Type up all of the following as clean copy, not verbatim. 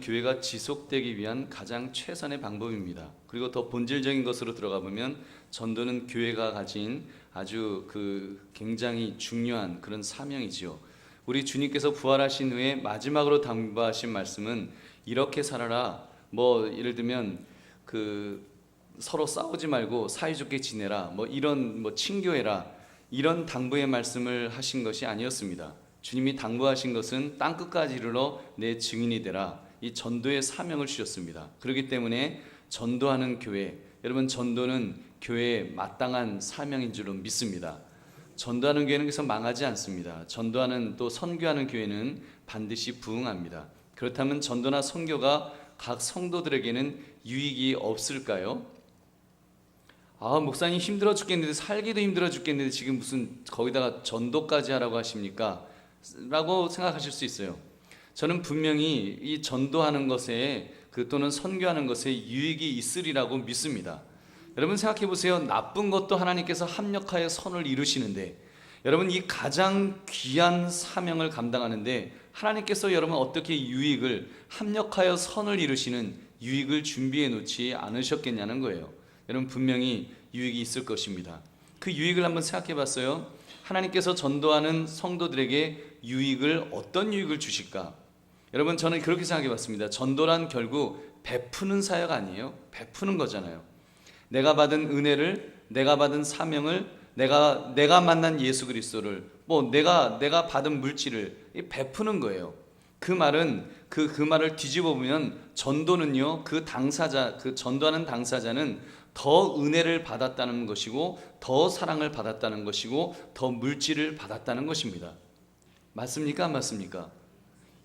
교회가 지속되기 위한 가장 최선의 방법입니다. 그리고 더 본질적인 것으로 들어가 보면 전도는 교회가 가진 아주 굉장히 중요한 그런 사명이지요. 우리 주님께서 부활하신 후에 마지막으로 당부하신 말씀은 이렇게 살아라. 예를 들면 서로 싸우지 말고 사이좋게 지내라. 이런 친교해라. 이런 당부의 말씀을 하신 것이 아니었습니다. 주님이 당부하신 것은 땅끝까지 이르러 내 증인이 되라. 이 전도의 사명을 주셨습니다. 그렇기 때문에 전도하는 교회, 여러분 전도는 교회의 마땅한 사명인 줄로 믿습니다. 전도하는 교회는 그래서 망하지 않습니다. 전도하는 또 선교하는 교회는 반드시 부흥합니다. 그렇다면 전도나 선교가 각 성도들에게는 유익이 없을까요? 목사님 힘들어 죽겠는데, 살기도 힘들어 죽겠는데 지금 무슨 거기다가 전도까지 하라고 하십니까? 라고 생각하실 수 있어요. 저는 분명히 이 전도하는 것에 또는 선교하는 것에 유익이 있으리라고 믿습니다. 여러분 생각해 보세요. 나쁜 것도 하나님께서 합력하여 선을 이루시는데, 여러분 이 가장 귀한 사명을 감당하는데 하나님께서 여러분 어떻게 유익을, 합력하여 선을 이루시는 유익을 준비해 놓지 않으셨겠냐는 거예요. 여러분 분명히 유익이 있을 것입니다. 그 유익을 한번 생각해 봤어요. 하나님께서 전도하는 성도들에게 유익을, 어떤 유익을 주실까? 여러분 저는 그렇게 생각해 봤습니다. 전도란 결국 베푸는 사역 아니에요? 베푸는 거잖아요. 내가 받은 은혜를, 내가 받은 사명을, 내가 만난 예수 그리스도를, 내가 받은 물질을 베푸는 거예요. 그 말은 그 말을 뒤집어 보면 전도는요, 전도하는 당사자는 더 은혜를 받았다는 것이고, 더 사랑을 받았다는 것이고, 더 물질을 받았다는 것입니다. 맞습니까? 안 맞습니까?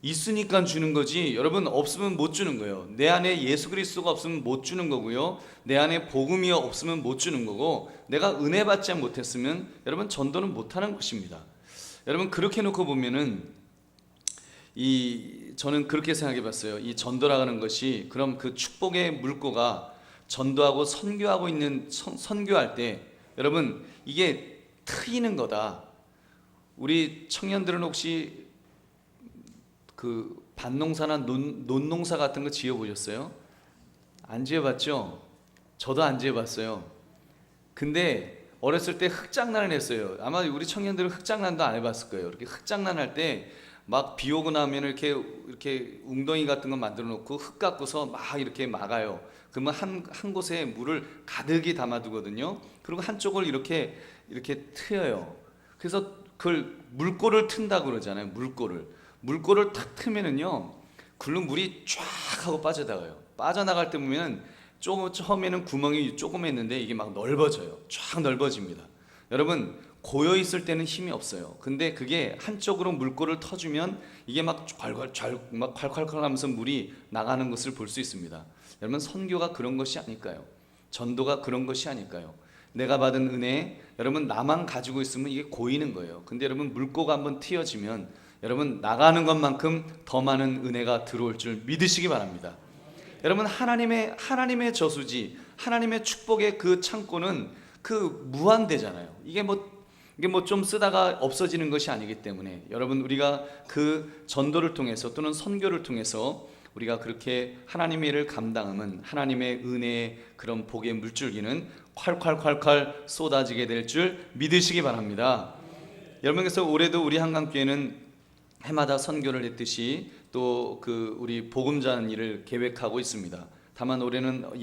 있으니까 주는 거지, 여러분 없으면 못 주는 거예요. 내 안에 예수 그리스도가 없으면 못 주는 거고요, 내 안에 복음이 없으면 못 주는 거고, 내가 은혜 받지 못했으면 여러분 전도는 못하는 것입니다. 여러분 그렇게 놓고 보면은 저는 그렇게 생각해 봤어요. 이 전도라는 것이, 그럼 그 축복의 물꼬가 전도하고 선교하고 있는 선교할 때 여러분 이게 트이는 거다. 우리 청년들은 혹시 밭농사나 논농사 같은 거 지어보셨어요? 안 지어봤죠? 저도 안 지어봤어요. 근데 어렸을 때 흙장난을 했어요. 아마 우리 청년들은 흙장난도 안 해봤을 거예요. 이렇게 흙장난 할 때 막 비 오고 나면 이렇게 웅덩이 같은 거 만들어 놓고 흙 갖고서 막 이렇게 막아요. 그러면 한 곳에 물을 가득히 담아두거든요. 그리고 한쪽을 이렇게 트여요. 그래서 그걸 물꼬를 튼다고 그러잖아요. 물꼬를 탁 트면은요, 글로 물이 쫙 하고 빠져나가요. 빠져나갈 때 보면 처음에는 구멍이 조그맸는데 이게 막 넓어져요. 쫙 넓어집니다. 여러분 고여 있을 때는 힘이 없어요. 근데 그게 한쪽으로 물꼬를 터주면 이게 막 콸콸콸 하면서 물이 나가는 것을 볼 수 있습니다. 여러분 선교가 그런 것이 아닐까요? 전도가 그런 것이 아닐까요? 내가 받은 은혜, 여러분 나만 가지고 있으면 이게 고이는 거예요. 근데 여러분 물꼬가 한번 튀어지면 여러분 나가는 것만큼 더 많은 은혜가 들어올 줄 믿으시기 바랍니다. 여러분 하나님의 저수지, 하나님의 축복의 그 창고는 무한대잖아요. 이게 좀 쓰다가 없어지는 것이 아니기 때문에 여러분 우리가 그 전도를 통해서 또는 선교를 통해서 우리가 그렇게 하나님의 일을 감당하면 하나님의 은혜의 그런 복의 물줄기는 콸콸콸콸 쏟아지게 될 줄 믿으시기 바랍니다. 여러분께서 올해도 우리 한강교회는 해마다 선교를 했듯이 또 우리 복음 전하는 일을 계획하고 있습니다. 다만 올해는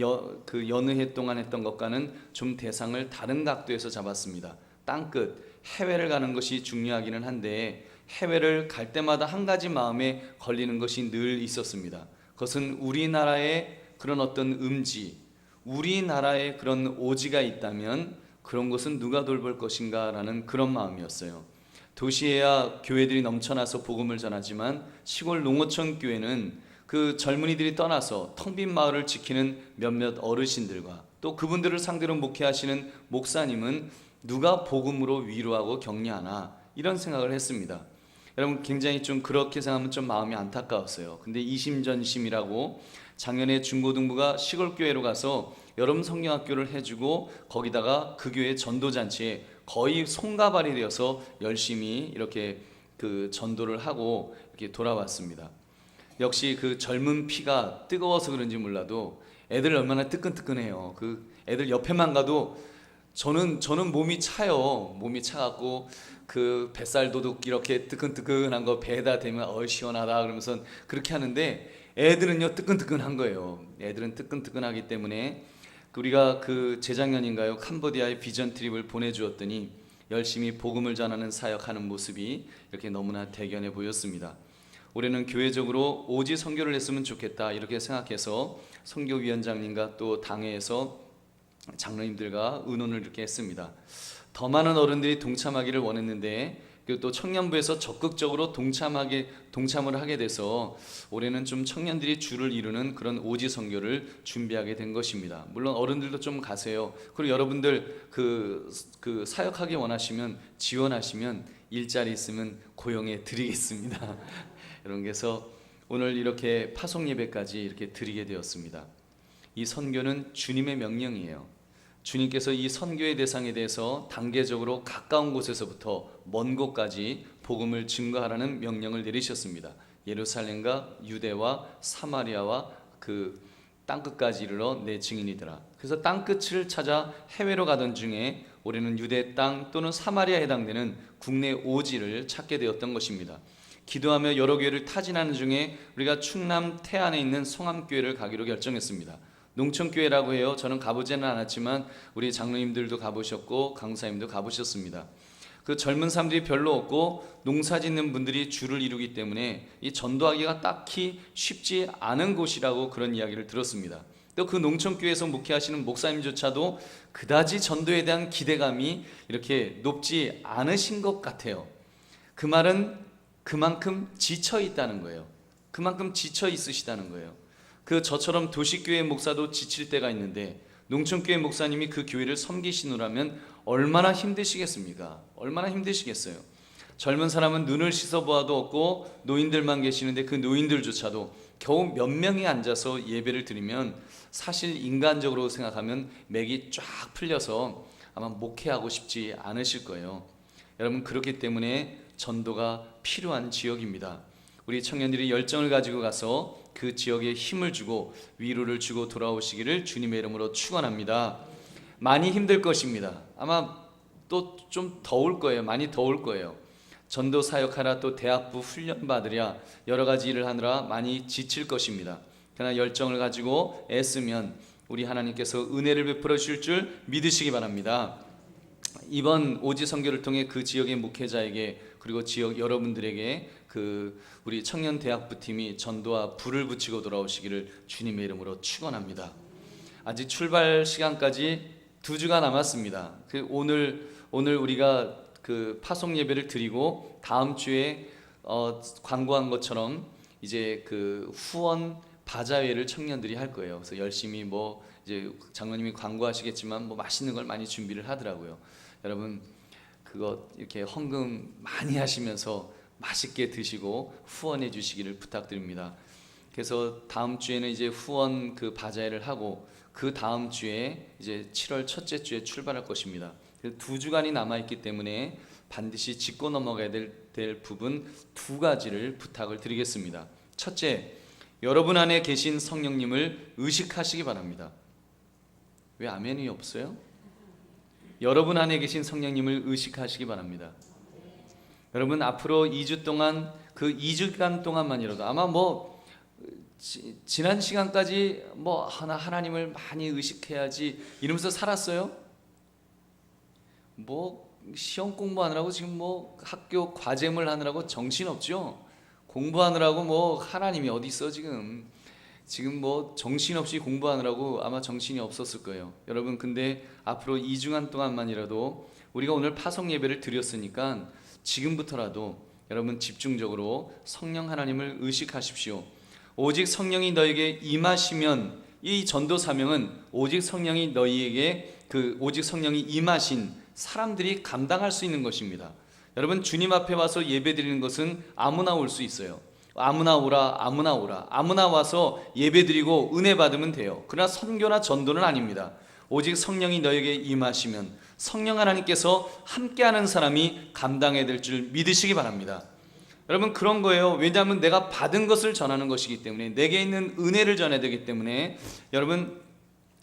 여느 해 동안 했던 것과는 좀 대상을 다른 각도에서 잡았습니다. 땅끝 해외를 가는 것이 중요하기는 한데 해외를 갈 때마다 한 가지 마음에 걸리는 것이 늘 있었습니다. 그것은 우리나라의 그런 어떤 음지, 우리나라의 그런 오지가 있다면 그런 것은 누가 돌볼 것인가 라는 그런 마음이었어요. 도시에야 교회들이 넘쳐나서 복음을 전하지만 시골 농어촌 교회는 그 젊은이들이 떠나서 텅 빈 마을을 지키는 몇몇 어르신들과 또 그분들을 상대로 목회하시는 목사님은 누가 복음으로 위로하고 격려하나, 이런 생각을 했습니다. 여러분 굉장히 좀 그렇게 생각하면 좀 마음이 안타까웠어요. 근데 이심전심이라고 작년에 중고등부가 시골교회로 가서 여름 성경학교를 해주고 거기다가 그 교회 전도잔치에 거의 손가발이 되어서 열심히 이렇게 전도를 하고 이렇게 돌아왔습니다. 역시 그 젊은 피가 뜨거워서 그런지 몰라도 애들 얼마나 뜨끈뜨끈해요. 그 애들 옆에만 가도 저는 몸이 차요. 몸이 차갖고 그 뱃살 도둑 이렇게 뜨끈뜨끈한 거 배에다 대면 시원하다 그러면서 그렇게 하는데 애들은요 뜨끈뜨끈한 거예요. 애들은 뜨끈뜨끈하기 때문에 우리가 그 재작년인가요 캄보디아에 비전 트립을 보내주었더니 열심히 복음을 전하는 사역하는 모습이 이렇게 너무나 대견해 보였습니다. 올해는 교회적으로 오지 선교를 했으면 좋겠다 이렇게 생각해서 선교위원장님과 또 당회에서 장로님들과 의논을 이렇게 했습니다. 더 많은 어른들이 동참하기를 원했는데 그리고 또 청년부에서 적극적으로 동참을 하게 돼서 올해는 좀 청년들이 주를 이루는 그런 오지 선교를 준비하게 된 것입니다. 물론 어른들도 좀 가세요. 그리고 여러분들 그 사역하기 원하시면 지원하시면 일자리 있으면 고용해 드리겠습니다. 여러분 그래서 오늘 이렇게 파송 예배까지 이렇게 드리게 되었습니다. 이 선교는 주님의 명령이에요. 주님께서 이 선교의 대상에 대해서 단계적으로 가까운 곳에서부터 먼 곳까지 복음을 증거하라는 명령을 내리셨습니다. 예루살렘과 유대와 사마리아와 그 땅끝까지 이르러 내 증인이더라. 그래서 땅끝을 찾아 해외로 가던 중에 올해는 유대 땅 또는 사마리아에 해당되는 국내 오지를 찾게 되었던 것입니다. 기도하며 여러 교회를 타진하는 중에 우리가 충남 태안에 있는 성암교회를 가기로 결정했습니다. 농촌교회라고 해요. 저는 가보지는 않았지만 우리 장로님들도 가보셨고 강사님도 가보셨습니다. 그 젊은 사람들이 별로 없고 농사 짓는 분들이 주를 이루기 때문에 이 전도하기가 딱히 쉽지 않은 곳이라고 그런 이야기를 들었습니다. 또 그 농촌교회에서 목회하시는 목사님조차도 그다지 전도에 대한 기대감이 이렇게 높지 않으신 것 같아요. 그 말은 그만큼 지쳐 있다는 거예요. 그만큼 지쳐 있으시다는 거예요. 저처럼 도시교회 목사도 지칠 때가 있는데 농촌교회 목사님이 그 교회를 섬기시느라면 얼마나 힘드시겠습니까? 얼마나 힘드시겠어요? 젊은 사람은 눈을 씻어보아도 없고 노인들만 계시는데 그 노인들조차도 겨우 몇 명이 앉아서 예배를 드리면 사실 인간적으로 생각하면 맥이 쫙 풀려서 아마 목회하고 싶지 않으실 거예요. 여러분 그렇기 때문에 전도가 필요한 지역입니다. 우리 청년들이 열정을 가지고 가서 그 지역에 힘을 주고 위로를 주고 돌아오시기를 주님의 이름으로 축원합니다. 많이 힘들 것입니다. 아마 또 좀 더울 거예요. 많이 더울 거예요. 전도 사역하라 또 대학부 훈련 받으랴 여러 가지 일을 하느라 많이 지칠 것입니다. 그러나 열정을 가지고 애쓰면 우리 하나님께서 은혜를 베풀어 주실 줄 믿으시기 바랍니다. 이번 오지 선교를 통해 그 지역의 목회자에게 그리고 지역 여러분들에게 우리 청년 대학부 팀이 전도와 불을 붙이고 돌아오시기를 주님의 이름으로 축원합니다. 아직 출발 시간까지 2주가 남았습니다. 오늘 우리가 그 파송 예배를 드리고 다음 주에 광고한 것처럼 이제 그 후원 바자회를 청년들이 할 거예요. 그래서 열심히 이제 장로님이 광고하시겠지만 맛있는 걸 많이 준비를 하더라고요. 여러분 그거 이렇게 헌금 많이 하시면서 맛있게 드시고 후원해 주시기를 부탁드립니다. 그래서 다음 주에는 이제 후원 그 바자회를 하고 그 다음 주에 이제 7월 첫째 주에 출발할 것입니다. 2주간이 남아 있기 때문에 반드시 짚고 넘어가야 될 부분 2가지를 부탁을 드리겠습니다. 첫째, 여러분 안에 계신 성령님을 의식하시기 바랍니다. 왜 아멘이 없어요? 여러분 안에 계신 성령님을 의식하시기 바랍니다. 여러분 앞으로 2주 동안 그 2주간 동안만이라도 아마 지난 시간까지 하나님을 많이 의식해야지 이러면서 살았어요? 시험 공부하느라고 지금 학교 과제물 하느라고 정신없죠? 공부하느라고 하나님이 어디 있어 지금 정신없이 공부하느라고 아마 정신이 없었을 거예요. 여러분 근데 앞으로 2주간 동안만이라도 우리가 오늘 파송 예배를 드렸으니까 지금부터라도 여러분 집중적으로 성령 하나님을 의식하십시오. 오직 성령이 너에게 임하시면 이 전도 사명은 오직 성령이 오직 성령이 임하신 사람들이 감당할 수 있는 것입니다. 여러분 주님 앞에 와서 예배드리는 것은 아무나 올 수 있어요. 아무나 오라 아무나 와서 예배드리고 은혜 받으면 돼요. 그러나 선교나 전도는 아닙니다. 오직 성령이 너에게 임하시면 성령 하나님께서 함께하는 사람이 감당해야 될 줄 믿으시기 바랍니다. 여러분 그런 거예요. 왜냐하면 내가 받은 것을 전하는 것이기 때문에, 내게 있는 은혜를 전해야 되기 때문에, 여러분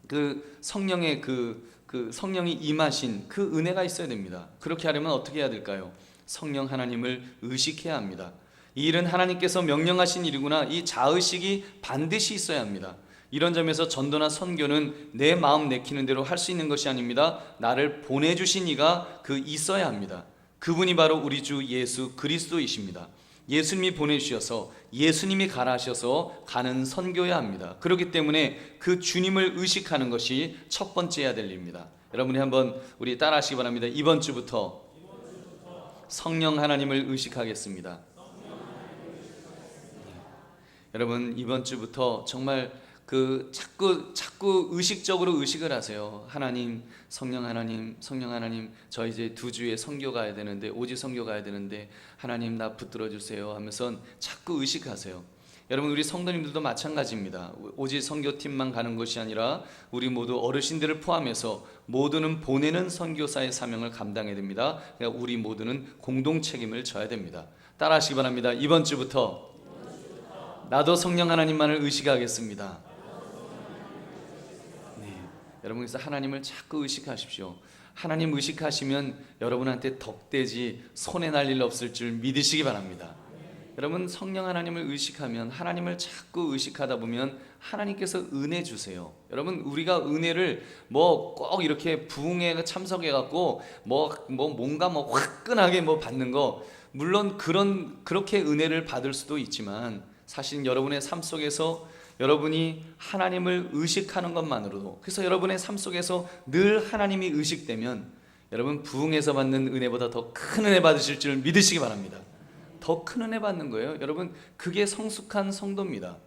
그 성령의 그 성령이 임하신 그 은혜가 있어야 됩니다. 그렇게 하려면 어떻게 해야 될까요? 성령 하나님을 의식해야 합니다. 이 일은 하나님께서 명령하신 일이구나, 이 자의식이 반드시 있어야 합니다. 이런 점에서 전도나 선교는 내 마음 내키는 대로 할 수 있는 것이 아닙니다. 나를 보내주신 이가 있어야 합니다. 그분이 바로 우리 주 예수 그리스도이십니다. 예수님이 보내주셔서, 예수님이 가라 하셔서 가는 선교해야 합니다. 그렇기 때문에 그 주님을 의식하는 것이 첫 번째 해야 될 일입니다. 여러분이 한번 우리 따라 하시기 바랍니다. 이번 주부터 성령 하나님을 의식하겠습니다. 여러분 이번 주부터 정말 자꾸 의식적으로 의식을 하세요. 하나님, 성령 하나님, 성령 하나님, 저 이제 2주에 선교 가야 되는데, 오지 선교 가야 되는데 하나님 나 붙들어 주세요 하면서 자꾸 의식하세요. 여러분 우리 성도님들도 마찬가지입니다. 오지 선교팀만 가는 것이 아니라 우리 모두 어르신들을 포함해서 모두는 보내는 선교사의 사명을 감당해야 됩니다. 그러니까 우리 모두는 공동 책임을 져야 됩니다. 따라 하시기 바랍니다. 이번 주부터 나도 성령 하나님만을 의식하겠습니다. 여러분 그래서 하나님을 자꾸 의식하십시오. 하나님 의식하시면 여러분한테 덕되지 손해 날 일 없을 줄 믿으시기 바랍니다. 여러분 성령 하나님을 의식하면, 하나님을 자꾸 의식하다 보면 하나님께서 은혜 주세요. 여러분 우리가 은혜를 꼭 이렇게 부흥에 참석해 갖고 뭔가 화끈하게 받는 거, 물론 그렇게 은혜를 받을 수도 있지만, 사실 여러분의 삶 속에서 여러분이 하나님을 의식하는 것만으로도, 그래서 여러분의 삶 속에서 늘 하나님이 의식되면 여러분 부흥에서 받는 은혜보다 더 큰 은혜 받으실 줄 믿으시기 바랍니다. 더 큰 은혜 받는 거예요. 여러분 그게 성숙한 성도입니다.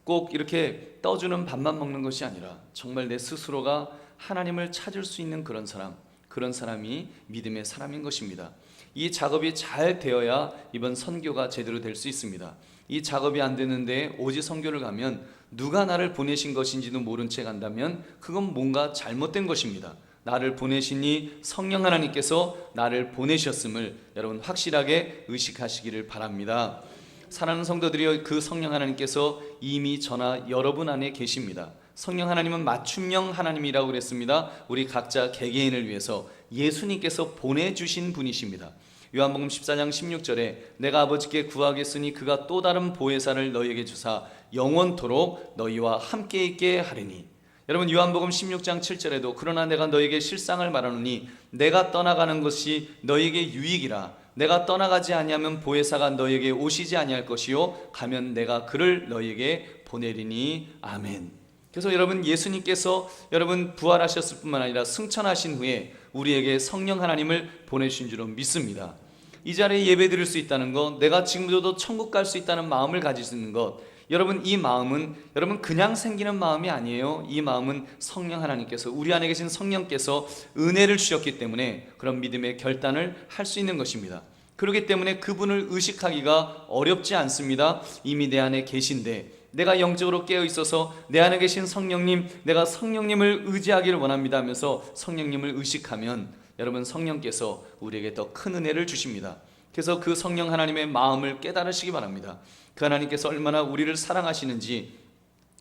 꼭 이렇게 떠주는 밥만 먹는 것이 아니라 정말 내 스스로가 하나님을 찾을 수 있는 그런 사람이 믿음의 사람인 것입니다. 이 작업이 잘 되어야 이번 선교가 제대로 될 수 있습니다. 이 작업이 안 되는데 오지 선교를 가면 누가 나를 보내신 것인지도 모른 채 간다면 그건 뭔가 잘못된 것입니다. 나를 보내시니 성령 하나님께서 나를 보내셨음을 여러분 확실하게 의식하시기를 바랍니다. 사랑하는 성도들이여, 그 성령 하나님께서 이미 저나 여러분 안에 계십니다. 성령 하나님은 맞춤형 하나님이라고 그랬습니다. 우리 각자 개개인을 위해서 예수님께서 보내주신 분이십니다. 요한복음 14장 16절에 내가 아버지께 구하겠으니 그가 또 다른 보혜사를 너희에게 주사 영원토록 너희와 함께 있게 하리니. 여러분 요한복음 16장 7절에도 그러나 내가 너희에게 실상을 말하노니 내가 떠나가는 것이 너희에게 유익이라. 내가 떠나가지 아니하면 보혜사가 너희에게 오시지 아니할 것이요 가면 내가 그를 너희에게 보내리니. 아멘. 그래서 여러분 예수님께서 여러분 부활하셨을 뿐만 아니라 승천하신 후에 우리에게 성령 하나님을 보내주신 줄로 믿습니다. 이 자리에 예배 드릴 수 있다는 것, 내가 지금도 천국 갈 수 있다는 마음을 가질 수 있는 것, 여러분 이 마음은 여러분 그냥 생기는 마음이 아니에요. 이 마음은 성령 하나님께서, 우리 안에 계신 성령께서 은혜를 주셨기 때문에 그런 믿음의 결단을 할 수 있는 것입니다. 그렇기 때문에 그분을 의식하기가 어렵지 않습니다. 이미 내 안에 계신데, 내가 영적으로 깨어 있어서 내 안에 계신 성령님, 내가 성령님을 의지하기를 원합니다 하면서 성령님을 의식하면 여러분 성령께서 우리에게 더 큰 은혜를 주십니다. 그래서 그 성령 하나님의 마음을 깨달으시기 바랍니다. 그 하나님께서 얼마나 우리를 사랑하시는지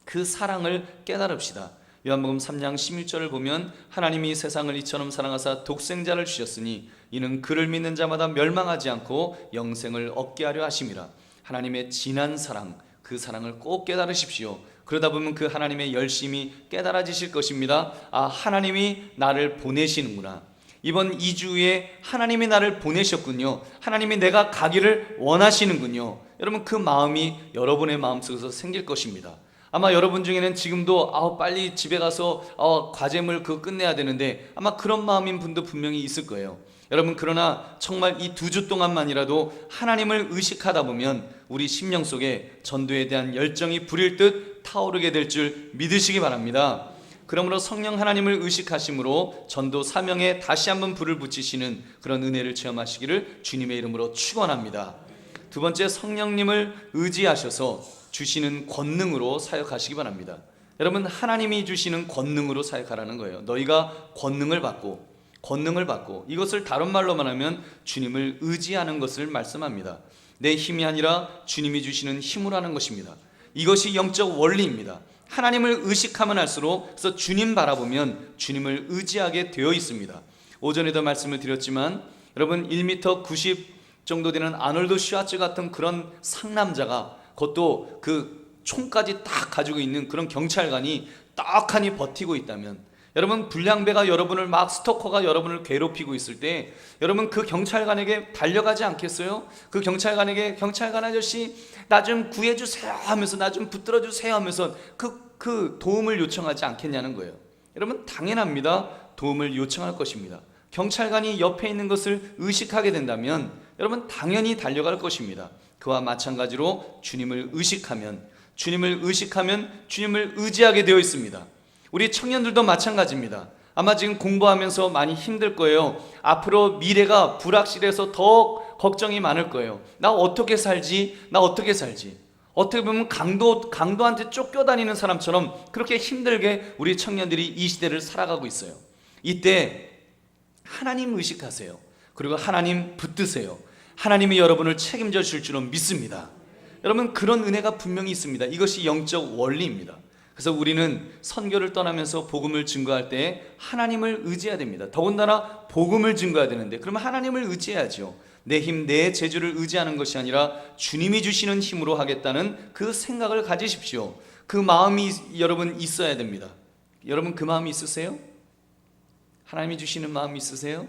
그 사랑을 깨달읍시다. 요한복음 3장 16절을 보면 하나님이 세상을 이처럼 사랑하사 독생자를 주셨으니 이는 그를 믿는 자마다 멸망하지 않고 영생을 얻게 하려 하심이라. 하나님의 진한 사랑, 그 사랑을 꼭 깨달으십시오. 그러다 보면 그 하나님의 열심이 깨달아지실 것입니다. 아, 하나님이 나를 보내시는구나. 이번 2주에 하나님이 나를 보내셨군요. 하나님이 내가 가기를 원하시는군요. 여러분 그 마음이 여러분의 마음속에서 생길 것입니다. 아마 여러분 중에는 지금도 빨리 집에 가서 과제물 끝내야 되는데 아마 그런 마음인 분도 분명히 있을 거예요. 여러분 그러나 정말 이 2주 동안만이라도 하나님을 의식하다 보면 우리 심령 속에 전도에 대한 열정이 불일 듯 타오르게 될 줄 믿으시기 바랍니다. 그러므로 성령 하나님을 의식하심으로 전도 사명에 다시 한번 불을 붙이시는 그런 은혜를 체험하시기를 주님의 이름으로 축원합니다. 두 번째, 성령님을 의지하셔서 주시는 권능으로 사역하시기 바랍니다. 여러분 하나님이 주시는 권능으로 사역하라는 거예요. 너희가 권능을 받고 이것을 다른 말로만 하면 주님을 의지하는 것을 말씀합니다. 내 힘이 아니라 주님이 주시는 힘으로 하는 것입니다. 이것이 영적 원리입니다. 하나님을 의식하면 할수록, 그래서 주님 바라보면 주님을 의지하게 되어 있습니다. 오전에도 말씀을 드렸지만 여러분 1m 90 정도 되는 아놀드 슈와츠 같은 그런 상남자가, 그것도 그 총까지 딱 가지고 있는 그런 경찰관이 딱하니 버티고 있다면, 여러분 불량배가 여러분을 막, 스토커가 여러분을 괴롭히고 있을 때 여러분 그 경찰관에게 달려가지 않겠어요? 그 경찰관에게 경찰관 아저씨 나 좀 구해주세요 하면서, 나 좀 붙들어 주세요 하면서 그 도움을 요청하지 않겠냐는 거예요. 여러분 당연합니다. 도움을 요청할 것입니다. 경찰관이 옆에 있는 것을 의식하게 된다면 여러분 당연히 달려갈 것입니다. 그와 마찬가지로 주님을 의식하면 주님을 의지하게 되어 있습니다. 우리 청년들도 마찬가지입니다. 아마 지금 공부하면서 많이 힘들 거예요. 앞으로 미래가 불확실해서 더 걱정이 많을 거예요. 나 어떻게 살지? 어떻게 보면 강도한테 쫓겨다니는 사람처럼 그렇게 힘들게 우리 청년들이 이 시대를 살아가고 있어요. 이때 하나님 의식하세요. 그리고 하나님 붙드세요. 하나님이 여러분을 책임져 줄 줄은 믿습니다. 여러분 그런 은혜가 분명히 있습니다. 이것이 영적 원리입니다. 그래서 우리는 선교를 떠나면서 복음을 증거할 때 하나님을 의지해야 됩니다. 더군다나 복음을 증거해야 되는데 그러면 하나님을 의지해야죠. 내 힘, 내 재주를 의지하는 것이 아니라 주님이 주시는 힘으로 하겠다는 그 생각을 가지십시오. 그 마음이 여러분 있어야 됩니다. 여러분 그 마음이 있으세요? 하나님이 주시는 마음이 있으세요?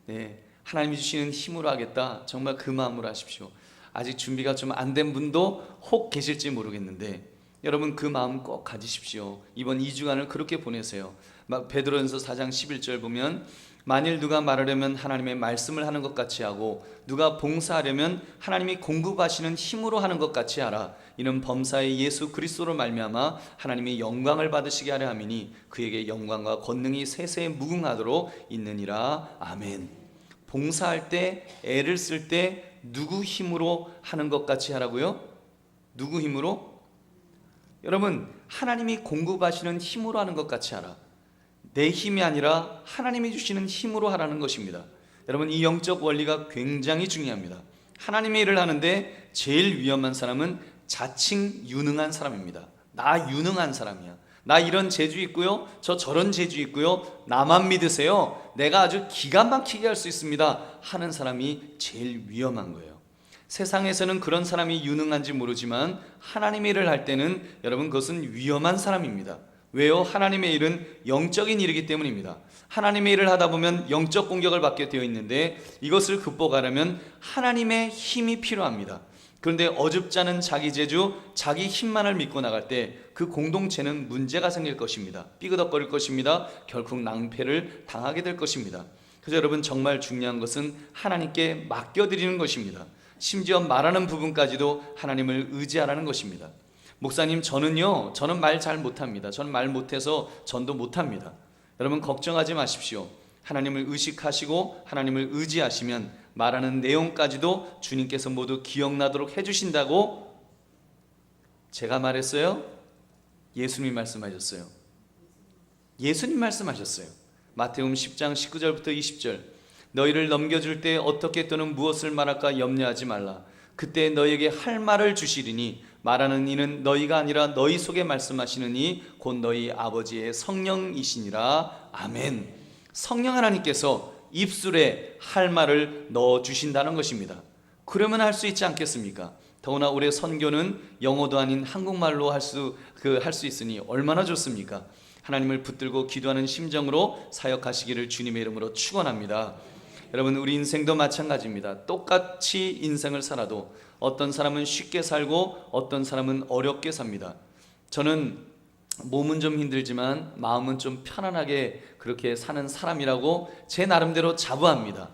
네, 하나님이 주시는 힘으로 하겠다. 정말 그 마음으로 하십시오. 아직 준비가 좀 안 된 분도 혹 계실지 모르겠는데 여러분 그 마음 꼭 가지십시오. 이번 2주간을 그렇게 보내세요. 베드로전서 4장 11절 보면 만일 누가 말하려면 하나님의 말씀을 하는 것 같이 하고 누가 봉사하려면 하나님이 공급하시는 힘으로 하는 것 같이 하라. 이는 범사의 예수 그리스도로 말미암아 하나님이 영광을 받으시게 하려 함이니 그에게 영광과 권능이 세세에 무궁하도록 있느니라. 아멘. 봉사할 때, 애를 쓸 때 누구 힘으로 하는 것 같이 하라고요? 누구 힘으로? 여러분 하나님이 공급하시는 힘으로 하는 것 같이 하라. 내 힘이 아니라 하나님이 주시는 힘으로 하라는 것입니다. 여러분 이 영적 원리가 굉장히 중요합니다. 하나님의 일을 하는데 제일 위험한 사람은 자칭 유능한 사람입니다. 나 유능한 사람이야. 나 이런 재주 있고요, 저 저런 재주 있고요, 나만 믿으세요, 내가 아주 기가 막히게 할 수 있습니다 하는 사람이 제일 위험한 거예요. 세상에서는 그런 사람이 유능한지 모르지만 하나님의 일을 할 때는 여러분 그것은 위험한 사람입니다. 왜요? 하나님의 일은 영적인 일이기 때문입니다. 하나님의 일을 하다 보면 영적 공격을 받게 되어 있는데 이것을 극복하려면 하나님의 힘이 필요합니다. 그런데 어줍지 않은 자기 재주, 자기 힘만을 믿고 나갈 때 그 공동체는 문제가 생길 것입니다. 삐그덕거릴 것입니다. 결국 낭패를 당하게 될 것입니다. 그래서 여러분 정말 중요한 것은 하나님께 맡겨드리는 것입니다. 심지어 말하는 부분까지도 하나님을 의지하라는 것입니다. 목사님 저는 말 잘 못합니다. 저는 말 못해서 전도 못합니다. 여러분 걱정하지 마십시오. 하나님을 의식하시고 하나님을 의지하시면 말하는 내용까지도 주님께서 모두 기억나도록 해주신다고 제가 말했어요? 예수님이 말씀하셨어요. 예수님 말씀하셨어요. 마태복음 10장 19절부터 20절 너희를 넘겨줄 때 어떻게 또는 무엇을 말할까 염려하지 말라. 그때 너희에게 할 말을 주시리니 말하는 이는 너희가 아니라 너희 속에 말씀하시는 이 곧 너희 아버지의 성령이시니라. 아멘. 성령 하나님께서 입술에 할 말을 넣어주신다는 것입니다. 그러면 할 수 있지 않겠습니까? 더구나 올해 선교는 영어도 아닌 한국말로 할 수 있으니 얼마나 좋습니까? 하나님을 붙들고 기도하는 심정으로 사역하시기를 주님의 이름으로 축원합니다. 여러분 우리 인생도 마찬가지입니다. 똑같이 인생을 살아도 어떤 사람은 쉽게 살고 어떤 사람은 어렵게 삽니다. 저는 몸은 좀 힘들지만 마음은 좀 편안하게 그렇게 사는 사람이라고 제 나름대로 자부합니다.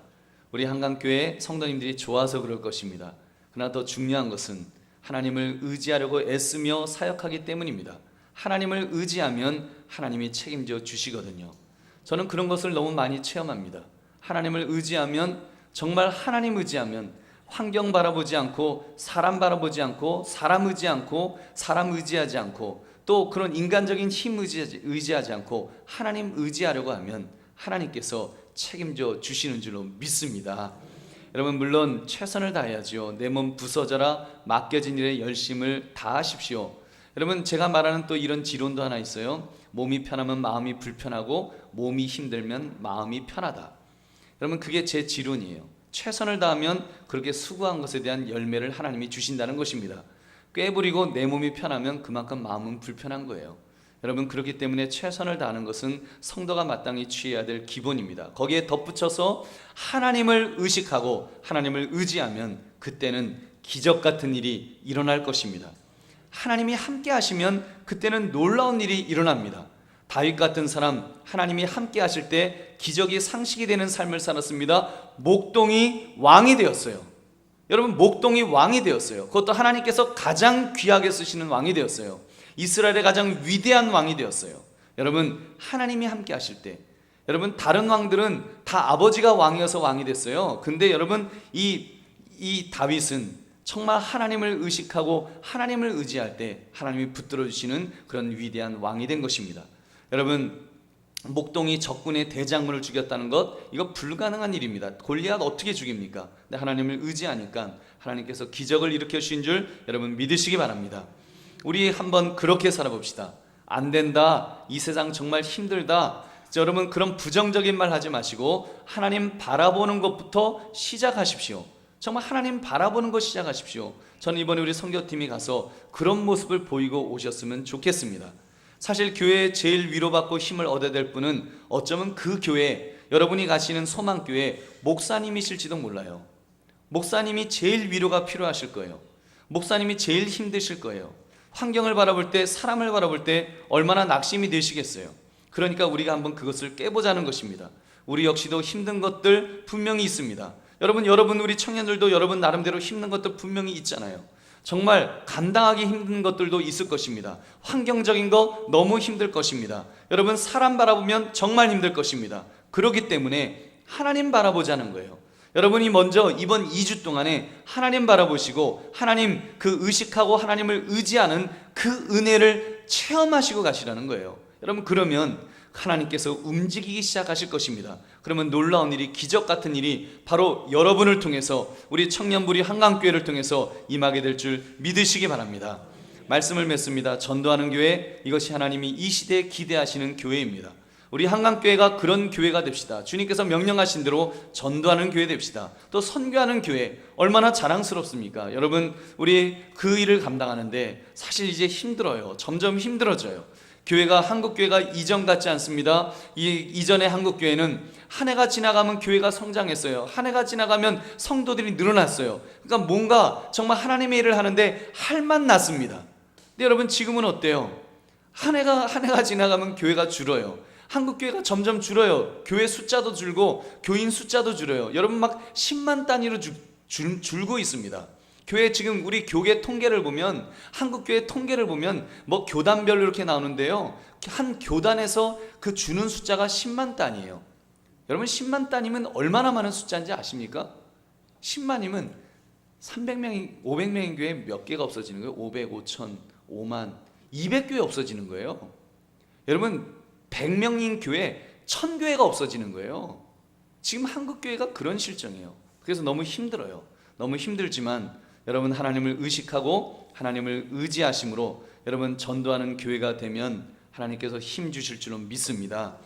우리 한강교회 성도님들이 좋아서 그럴 것입니다. 그러나 더 중요한 것은 하나님을 의지하려고 애쓰며 사역하기 때문입니다. 하나님을 의지하면 하나님이 책임져 주시거든요. 저는 그런 것을 너무 많이 체험합니다. 하나님을 의지하면, 정말 하나님 의지하면 환경 바라보지 않고 사람 바라보지 않고 사람 의지하지 않고 또 그런 인간적인 힘 의지하지 않고 하나님 의지하려고 하면 하나님께서 책임져 주시는 줄로 믿습니다. 여러분 물론 최선을 다해야지요. 내 몸 부서져라 맡겨진 일에 열심을 다하십시오. 여러분 제가 말하는 또 이런 지론도 하나 있어요. 몸이 편하면 마음이 불편하고 몸이 힘들면 마음이 편하다. 여러분 그게 제 지론이에요. 최선을 다하면 그렇게 수고한 것에 대한 열매를 하나님이 주신다는 것입니다. 꾀부리고 내 몸이 편하면 그만큼 마음은 불편한 거예요. 여러분 그렇기 때문에 최선을 다하는 것은 성도가 마땅히 취해야 될 기본입니다. 거기에 덧붙여서 하나님을 의식하고 하나님을 의지하면 그때는 기적 같은 일이 일어날 것입니다. 하나님이 함께 하시면 그때는 놀라운 일이 일어납니다. 다윗 같은 사람 하나님이 함께 하실 때 기적이 상식이 되는 삶을 살았습니다. 목동이 왕이 되었어요. 여러분 목동이 왕이 되었어요. 그것도 하나님께서 가장 귀하게 쓰시는 왕이 되었어요. 이스라엘의 가장 위대한 왕이 되었어요. 여러분 하나님이 함께 하실 때, 여러분 다른 왕들은 다 아버지가 왕이어서 왕이 됐어요. 근데 여러분 이 다윗은 정말 하나님을 의식하고 하나님을 의지할 때 하나님이 붙들어 주시는 그런 위대한 왕이 된 것입니다. 여러분 목동이 적군의 대장군을 죽였다는 것, 이거 불가능한 일입니다. 골리앗 어떻게 죽입니까? 근데 하나님을 의지하니까 하나님께서 기적을 일으켜 주신 줄 여러분 믿으시기 바랍니다. 우리 한번 그렇게 살아봅시다. 안 된다, 이 세상 정말 힘들다, 여러분 그런 부정적인 말 하지 마시고 하나님 바라보는 것부터 시작하십시오. 정말 하나님 바라보는 것 시작하십시오. 저는 이번에 우리 선교팀이 가서 그런 모습을 보이고 오셨으면 좋겠습니다. 사실 교회에 제일 위로받고 힘을 얻어야 될 분은 어쩌면 그 교회, 여러분이 가시는 소망교회 목사님이실지도 몰라요. 목사님이 제일 위로가 필요하실 거예요. 목사님이 제일 힘드실 거예요. 환경을 바라볼 때, 사람을 바라볼 때 얼마나 낙심이 되시겠어요. 그러니까 우리가 한번 그것을 깨보자는 것입니다. 우리 역시도 힘든 것들 분명히 있습니다. 여러분 우리 청년들도 여러분 나름대로 힘든 것들 분명히 있잖아요. 정말 감당하기 힘든 것들도 있을 것입니다. 환경적인 거 너무 힘들 것입니다. 여러분 사람 바라보면 정말 힘들 것입니다. 그렇기 때문에 하나님 바라보자는 거예요. 여러분이 먼저 이번 2주 동안에 하나님 바라보시고 하나님 그 의식하고 하나님을 의지하는 그 은혜를 체험하시고 가시라는 거예요. 여러분 그러면 하나님께서 움직이기 시작하실 것입니다. 그러면 놀라운 일이, 기적 같은 일이 바로 여러분을 통해서, 우리 청년부리 한강교회를 통해서 임하게 될 줄 믿으시기 바랍니다. 말씀을 맺습니다. 전도하는 교회, 이것이 하나님이 이 시대에 기대하시는 교회입니다. 우리 한강교회가 그런 교회가 됩시다. 주님께서 명령하신 대로 전도하는 교회 됩시다. 또 선교하는 교회, 얼마나 자랑스럽습니까? 여러분 우리 그 일을 감당하는데 사실 이제 힘들어요. 점점 힘들어져요. 교회가, 한국교회가 이전 같지 않습니다. 이전의 한국교회는 한 해가 지나가면 교회가 성장했어요. 한 해가 지나가면 성도들이 늘어났어요. 그러니까 뭔가 정말 하나님의 일을 하는데 할만 났습니다. 근데 여러분 지금은 어때요? 한 해가 지나가면 교회가 줄어요. 한국교회가 점점 줄어요. 교회 숫자도 줄고 교인 숫자도 줄어요. 여러분 막 10만 단위로 줄고 있습니다. 교회 지금 우리 교계 통계를 보면, 한국교회 통계를 보면 뭐 교단별로 이렇게 나오는데요, 한 교단에서 그 주는 숫자가 10만 단이에요. 여러분 10만 단이면 얼마나 많은 숫자인지 아십니까? 10만이면 300명이 500명인 교회 몇 개가 없어지는 거예요? 500, 5천, 5만, 200교회 없어지는 거예요. 여러분 100명인 교회 1000교회가 없어지는 거예요. 지금 한국교회가 그런 실정이에요. 그래서 너무 힘들어요. 너무 힘들지만 여러분 하나님을 의식하고 하나님을 의지하심으로 여러분 전도하는 교회가 되면 하나님께서 힘 주실 줄로 믿습니다.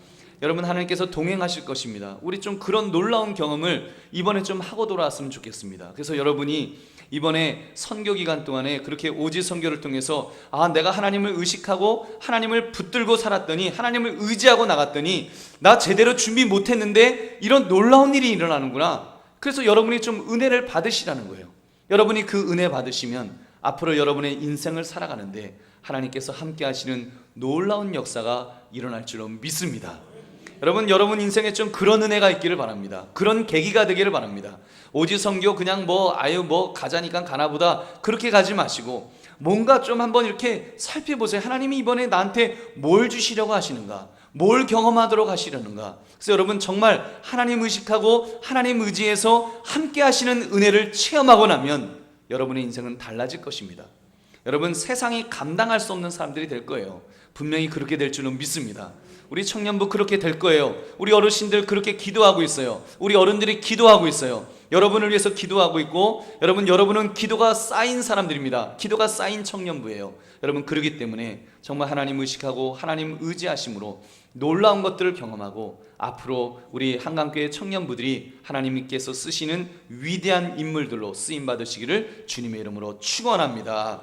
여러분 하나님께서 동행하실 것입니다. 우리 좀 그런 놀라운 경험을 이번에 좀 하고 돌아왔으면 좋겠습니다. 그래서 여러분이 이번에 선교 기간 동안에 그렇게 오지 선교를 통해서 내가 하나님을 의식하고 하나님을 붙들고 살았더니, 하나님을 의지하고 나갔더니 나 제대로 준비 못했는데 이런 놀라운 일이 일어나는구나. 그래서 여러분이 좀 은혜를 받으시라는 거예요. 여러분이 그 은혜 받으시면 앞으로 여러분의 인생을 살아가는데 하나님께서 함께 하시는 놀라운 역사가 일어날 줄로 믿습니다. 여러분 인생에 좀 그런 은혜가 있기를 바랍니다. 그런 계기가 되기를 바랍니다. 오지 선교 그냥 가자니까 가나보다 그렇게 가지 마시고 뭔가 좀 한번 이렇게 살펴보세요. 하나님이 이번에 나한테 뭘 주시려고 하시는가, 뭘 경험하도록 하시려는가. 그래서 여러분 정말 하나님 의식하고 하나님 의지해서 함께 하시는 은혜를 체험하고 나면 여러분의 인생은 달라질 것입니다. 여러분 세상이 감당할 수 없는 사람들이 될 거예요. 분명히 그렇게 될 줄은 믿습니다. 우리 청년부 그렇게 될 거예요. 우리 어르신들 그렇게 기도하고 있어요. 우리 어른들이 기도하고 있어요. 여러분을 위해서 기도하고 있고 여러분은 기도가 쌓인 사람들입니다. 기도가 쌓인 청년부예요. 여러분, 그러기 때문에 정말 하나님 의식하고 하나님 의지하심으로 놀라운 것들을 경험하고 앞으로 우리 한강교회 청년부들이 하나님께서 쓰시는 위대한 인물들로 쓰임 받으시기를 주님의 이름으로 축원합니다.